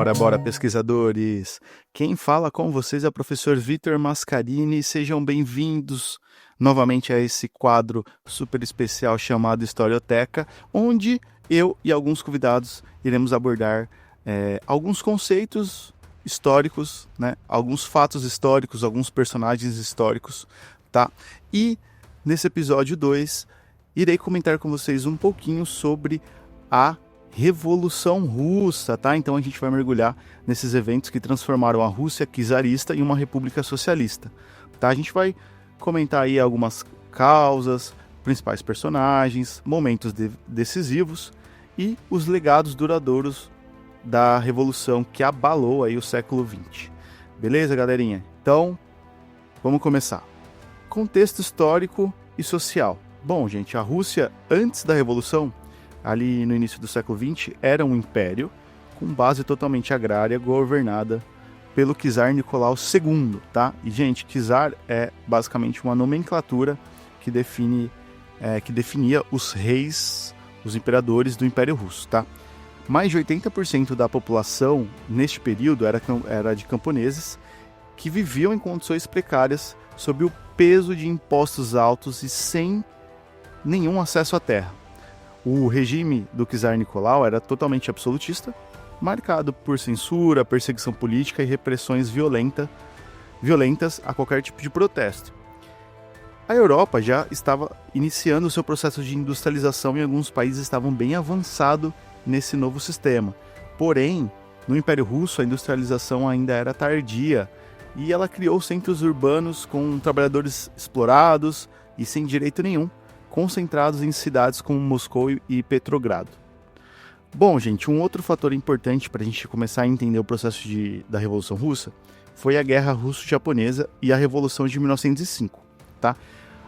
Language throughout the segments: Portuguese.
Bora, bora, pesquisadores! Quem fala com vocês é o professor Vitor Mascarini. Sejam bem-vindos novamente a esse quadro super especial chamado Historioteca, onde eu e alguns convidados iremos abordar alguns conceitos históricos, né? Alguns fatos históricos, alguns personagens históricos, tá? E nesse episódio 2, irei comentar com vocês um pouquinho sobre a Revolução Russa, tá? Então a gente vai mergulhar nesses eventos que transformaram a Rússia czarista em uma república socialista, tá? A gente vai comentar aí algumas causas, principais personagens, momentos decisivos e os legados duradouros da revolução que abalou aí o século XX. Beleza, galerinha? Então, vamos começar. Contexto histórico e social. Bom, gente, a Rússia antes da revolução, ali no início do século XX, era um império com base totalmente agrária, governada pelo czar Nicolau II, tá? E, gente, czar é basicamente uma nomenclatura que definia os reis, os imperadores do Império Russo, tá? Mais de 80% da população, neste período, era de camponeses que viviam em condições precárias sob o peso de impostos altos e sem nenhum acesso à terra. O regime do czar Nicolau era totalmente absolutista, marcado por censura, perseguição política e repressões violentas a qualquer tipo de protesto. A Europa já estava iniciando o seu processo de industrialização e alguns países estavam bem avançados nesse novo sistema. Porém, no Império Russo, a industrialização ainda era tardia e ela criou centros urbanos com trabalhadores explorados e sem direito nenhum, concentrados em cidades como Moscou e Petrogrado. Bom, gente, um outro fator importante para a gente começar a entender o processo da Revolução Russa foi a Guerra Russo-Japonesa e a Revolução de 1905. Tá?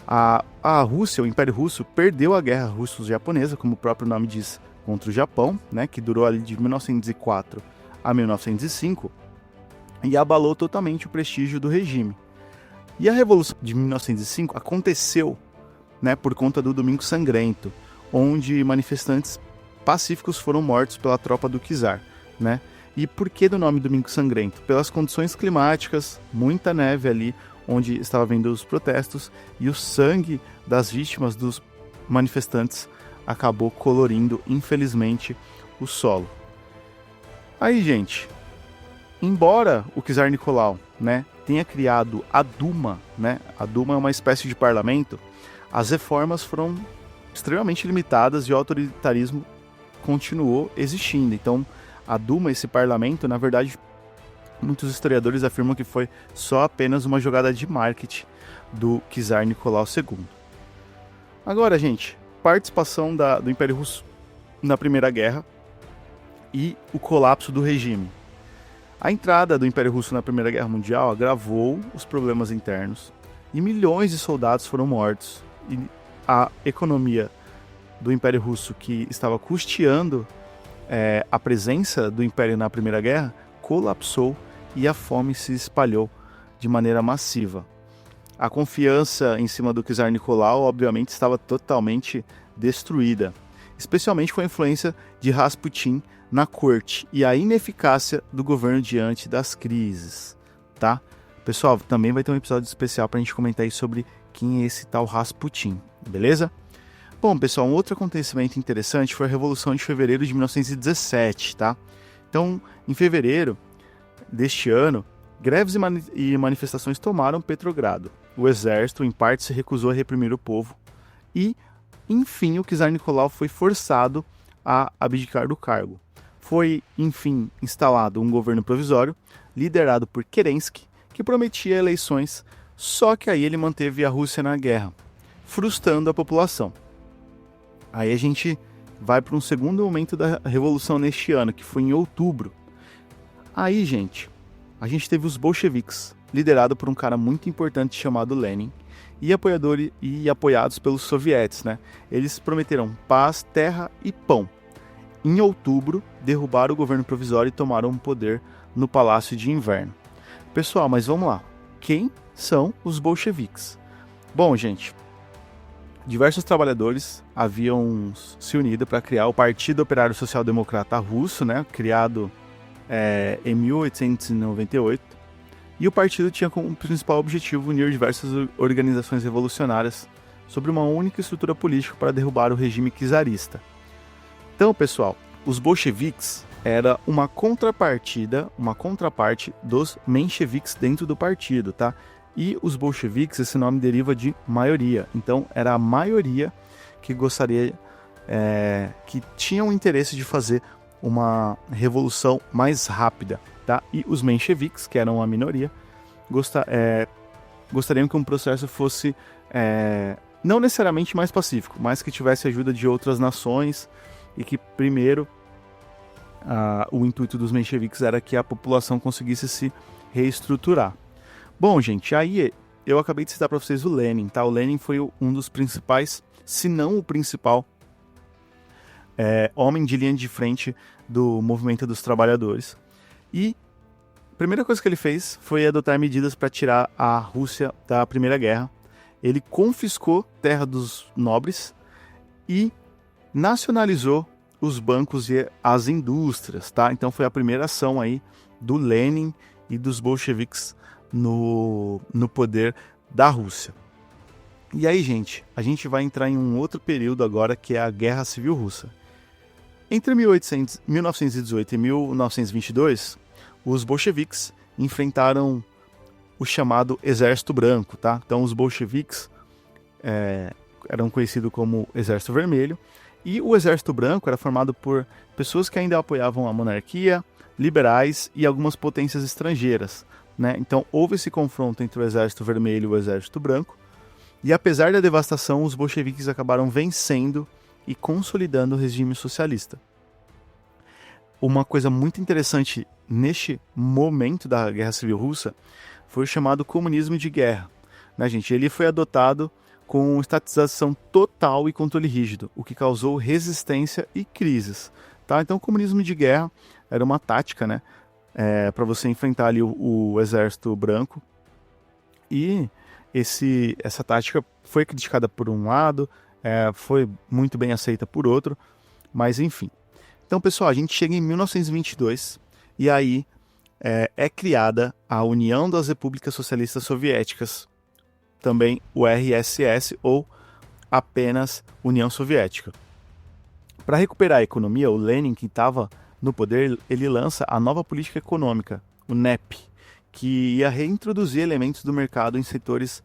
A Rússia, o Império Russo, perdeu a Guerra Russo-Japonesa, como o próprio nome diz, contra o Japão, né, que durou ali de 1904 a 1905, e abalou totalmente o prestígio do regime. E a Revolução de 1905 aconteceu, né, por conta do Domingo Sangrento, onde manifestantes pacíficos foram mortos pela tropa do czar, né? E por que do nome Domingo Sangrento? Pelas condições climáticas, muita neve ali onde estava havendo os protestos, e o sangue das vítimas dos manifestantes acabou colorindo, infelizmente, o solo. Aí, gente, embora o czar Nicolau, né, tenha criado a Duma, né? A Duma é uma espécie de parlamento. As reformas foram extremamente limitadas e o autoritarismo continuou existindo. Então, a Duma, esse parlamento, na verdade, muitos historiadores afirmam que foi só apenas uma jogada de marketing do czar Nicolau II. Agora, gente, participação do Império Russo na Primeira Guerra e o colapso do regime. A entrada do Império Russo na Primeira Guerra Mundial agravou os problemas internos e milhões de soldados foram mortos. E a economia do Império Russo, que estava custeando a presença do Império na Primeira Guerra, colapsou e a fome se espalhou de maneira massiva. A confiança em cima do czar Nicolau, obviamente, estava totalmente destruída, especialmente com a influência de Rasputin na corte e a ineficácia do governo diante das crises, tá? Pessoal, também vai ter um episódio especial para a gente comentar aí sobre quem é esse tal Rasputin, beleza? Bom, pessoal, um outro acontecimento interessante foi a Revolução de Fevereiro de 1917, tá? Então, em fevereiro deste ano, greves e manifestações tomaram Petrogrado. O exército, em parte, se recusou a reprimir o povo e, enfim, o czar Nicolau foi forçado a abdicar do cargo. Foi, enfim, instalado um governo provisório, liderado por Kerensky, que prometia eleições, só que aí ele manteve a Rússia na guerra, frustrando a população. Aí a gente vai para um segundo momento da Revolução neste ano, que foi em outubro. Aí, gente, a gente teve os bolcheviques, liderado por um cara muito importante chamado Lenin, e apoiados pelos sovietes, né? Eles prometeram paz, terra e pão. Em outubro, derrubaram o governo provisório e tomaram o poder no Palácio de Inverno. Pessoal, mas vamos lá. Quem são os bolcheviques? Bom, gente, diversos trabalhadores haviam se unido para criar o Partido Operário Social Democrata Russo, né? Criado em 1898, e o partido tinha como principal objetivo unir diversas organizações revolucionárias sobre uma única estrutura política para derrubar o regime czarista. Então, pessoal, os bolcheviques era uma contraparte dos mencheviques dentro do partido, tá? E os bolcheviques, esse nome deriva de maioria. Então, era a maioria que gostaria, que tinha o interesse de fazer uma revolução mais rápida, tá? E os mencheviques, que eram a minoria, gostariam que um processo fosse não necessariamente mais pacífico, mas que tivesse ajuda de outras nações e que primeiro o intuito dos mencheviques era que a população conseguisse se reestruturar. Bom, gente, aí eu acabei de citar para vocês o Lenin, tá? O Lenin foi um dos principais, se não o principal, homem de linha de frente do movimento dos trabalhadores. E a primeira coisa que ele fez foi adotar medidas para tirar a Rússia da Primeira Guerra. Ele confiscou terra dos nobres e nacionalizou os bancos e as indústrias, tá? Então foi a primeira ação aí do Lenin e dos bolcheviques no poder da Rússia. E aí, gente, a gente vai entrar em um outro período agora, que é a Guerra Civil Russa. Entre 1918 e 1922, os bolcheviques enfrentaram o chamado Exército Branco, tá? Então os bolcheviques eram conhecidos como Exército Vermelho, e o Exército Branco era formado por pessoas que ainda apoiavam a monarquia, liberais e algumas potências estrangeiras, né? Então houve esse confronto entre o Exército Vermelho e o Exército Branco, e apesar da devastação, os bolcheviques acabaram vencendo e consolidando o regime socialista. Uma coisa muito interessante neste momento da Guerra Civil Russa foi o chamado comunismo de guerra, né, gente? Ele foi adotado com estatização total e controle rígido, o que causou resistência e crises, tá? Então o comunismo de guerra era uma tática, né, para você enfrentar ali o Exército Branco, e essa tática foi criticada por um lado, foi muito bem aceita por outro, mas enfim. Então, pessoal, a gente chega em 1922 e aí é criada a União das Repúblicas Socialistas Soviéticas, também o RSS, ou apenas União Soviética. Para recuperar a economia, o Lenin, que estava no poder, ele lança a nova política econômica, o NEP, que ia reintroduzir elementos do mercado em setores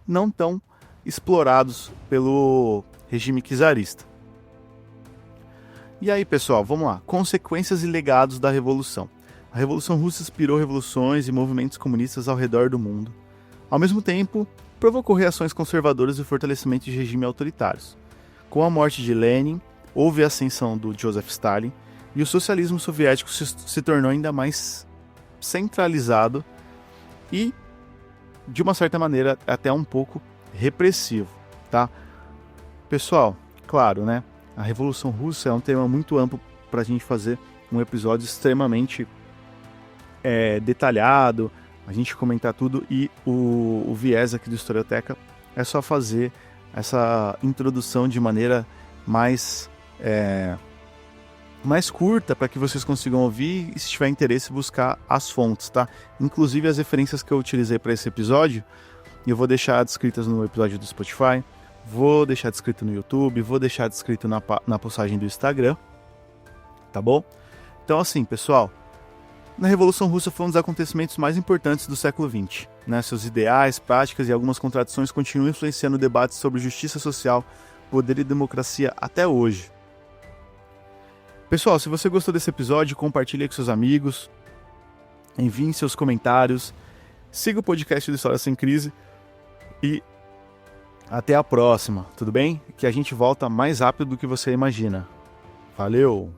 não tão explorados pelo regime czarista. E aí, pessoal, vamos lá. Consequências e legados da Revolução. A Revolução Russa inspirou revoluções e movimentos comunistas ao redor do mundo. Ao mesmo tempo, provocou reações conservadoras e o fortalecimento de regimes autoritários. Com a morte de Lenin, houve a ascensão do Joseph Stalin e o socialismo soviético se tornou ainda mais centralizado e, de uma certa maneira, até um pouco repressivo, tá? Pessoal, claro, né? A Revolução Russa é um tema muito amplo para a gente fazer um episódio extremamente detalhado, a gente comentar tudo, e o viés aqui do Historioteca é só fazer essa introdução de maneira mais curta, para que vocês consigam ouvir e, se tiver interesse, buscar as fontes, tá? Inclusive as referências que eu utilizei para esse episódio, eu vou deixar descritas no episódio do Spotify, vou deixar descrito no YouTube, vou deixar descrito na postagem do Instagram, tá bom? Então, assim, pessoal, na Revolução Russa foi um dos acontecimentos mais importantes do século XX, né? Seus ideais, práticas e algumas contradições continuam influenciando debates sobre justiça social, poder e democracia até hoje. Pessoal, se você gostou desse episódio, compartilhe com seus amigos, envie seus comentários, siga o podcast do História Sem Crise e até a próxima, tudo bem? Que a gente volta mais rápido do que você imagina. Valeu!